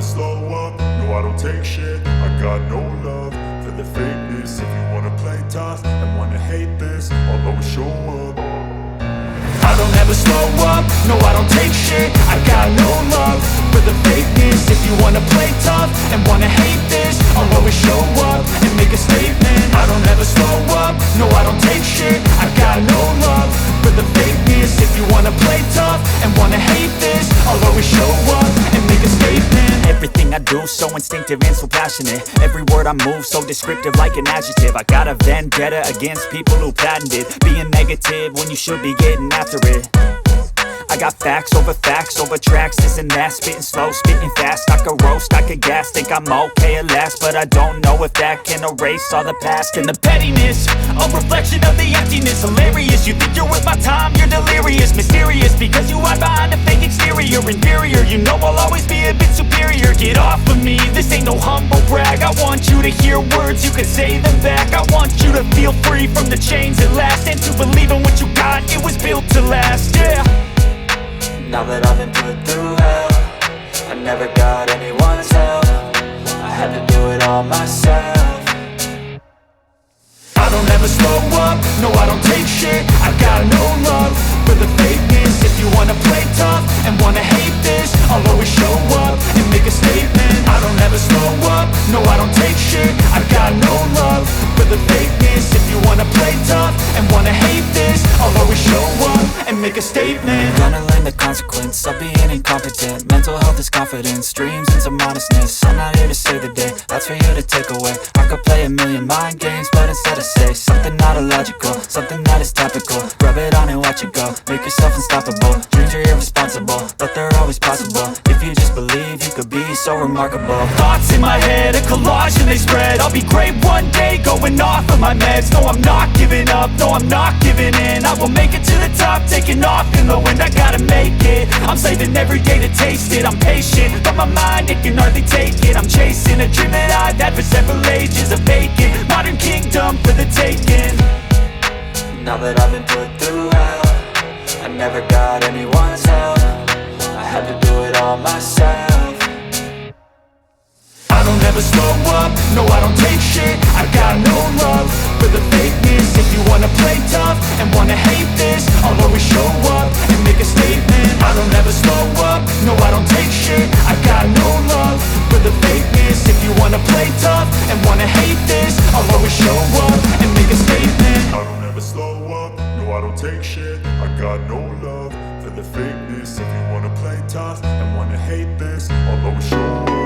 slow up, no I don't take shit. I got no love for the fakeness. If you wanna play tough and wanna hate this, I'll always show up. I don't ever slow up, no I don't take shit. I got no love for the fakeness. If you wanna play tough and wanna hate this, I'll always show up and make a statement. I don't ever slow up, no I don't take shit. I got no love for the fakeness. If you wanna play tough and wanna hate this, I'll always show up and make a statement. Everything I do so instinctive and so passionate. Every word I move so descriptive like an adjective. I got a vendetta against people who patented being negative when you should be getting after it. I got facts over tracks, this and that. Spitting slow, spitting fast. I could roast, I could gas. Think I'm okay at last, but I don't know if that can erase all the past. And the pettiness, a reflection of the emptiness. Hilarious, you think you're worth my time, you're delirious. Mysterious, because you hide behind a fake exterior. Inferior, you know I'll always be a bit superior. Get off of me, this ain't no humble brag. I want you to hear words, you can say them back. I want you to feel free from the chains at last, and to believe in what you got, it was built to last, yeah. Now that I've been put through hell, I never got anyone's help. I had to do it all myself. I don't ever slow up, no I don't take shit. I got no love for the fakeness. If you wanna play tough and wanna hate this, I'll always show up and make a statement. I don't ever slow up, no I don't take shit. I got no love for the fakeness. If you wanna play tough and wanna hate this, I'll always show up and make a statement. Gonna learn the consequence of being incompetent. Mental health is confidence, dreams and some honestness. I'm not here to save the day, that's for you to take away. I could play a million mind games, but instead I say something not illogical, something that is topical. Rub it on and watch it go, make yourself unstoppable. Dreams are irresponsible, but they're always possible. If you just believe, you could be so remarkable. Thoughts in my head, a collage and they spread. I'll be great one day, going off of my meds. No, I'm not giving up, no, I'm not giving in. I will make it to the top, taking off in the wind. I gotta make it, I'm saving every day to taste it. I'm patient, but my mind, it can hardly take it. I'm chasing a dream that I've had for several ages. A vacant, modern kingdom for the taking. Now that I've been put through hell, I never got anyone's help. I had to do it all myself. I don't ever slow up, no I don't take shit. I got no love for the fakeness. If you wanna play tough and wanna hate this, I'll always show up and make a statement. I don't ever slow up, no I don't take shit. I got no love for the fakeness. If you wanna play tough and wanna hate this, I'll always show up and make a statement. I don't ever slow up, no I don't take shit. I got no love for the fakeness. If you wanna play tough and wanna hate this, I'll always show up.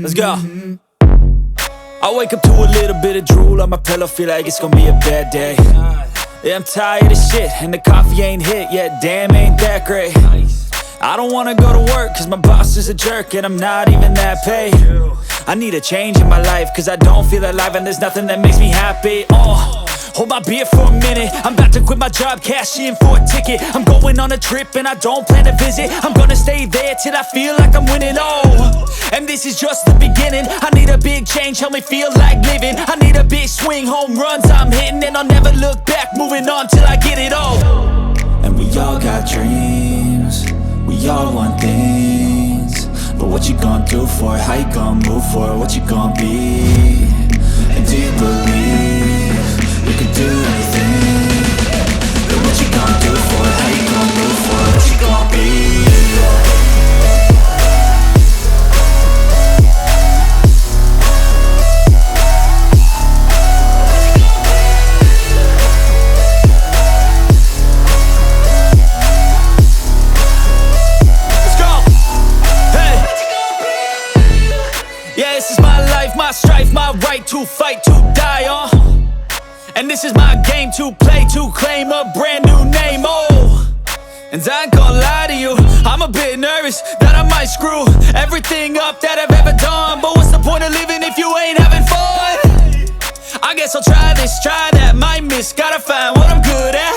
Let's go. I wake up to a little bit of drool on my pillow, feel like it's gonna be a bad day. Yeah, I'm tired of shit, and the coffee ain't hit yet, damn, ain't that great. I don't wanna go to work, cause my boss is a jerk, and I'm not even that paid. I need a change in my life, cause I don't feel alive, and there's nothing that makes me happy. Hold my beer for a minute, I'm about to quit my job, cash in for a ticket. I'm going on a trip and I don't plan to visit. I'm gonna stay there till I feel like I'm winning, and this is just the beginning. I need a big change, help me feel like living. I need a big swing, home runs I'm hitting, and I'll never look back, moving on till I get it all. And we all got dreams, we all want things, but what you gonna do for it? How you gonna move for it? What you gonna be? And do you believe you can do anything? But what you gonna do for it? How you gonna move for it? What you gonna be? My strife, my right to fight, to die on. And this is my game to play, to claim a brand new name, And I ain't gonna lie to you, I'm a bit nervous that I might screw everything up that I've ever done. But what's the point of living if you ain't having fun? I guess I'll try this, try that, might miss, gotta find what I'm good at.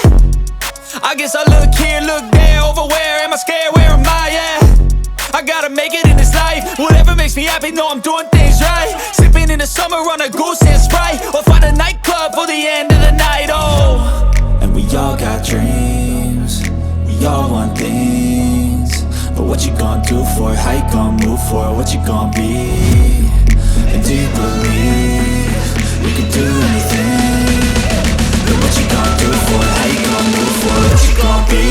I guess I look here, look there, over where am I scared, where am I at? I gotta make it in this life, whatever makes me happy, know I'm doing things right. Sipping in the summer on a goose and Sprite, or find a nightclub for the end of the night, And we all got dreams, we all want things, but what you gonna do for it? How you gonna move for it? What you gonna be? And do you believe you can do anything? But what you gonna do for it? How you gonna move for it? What you gonna be?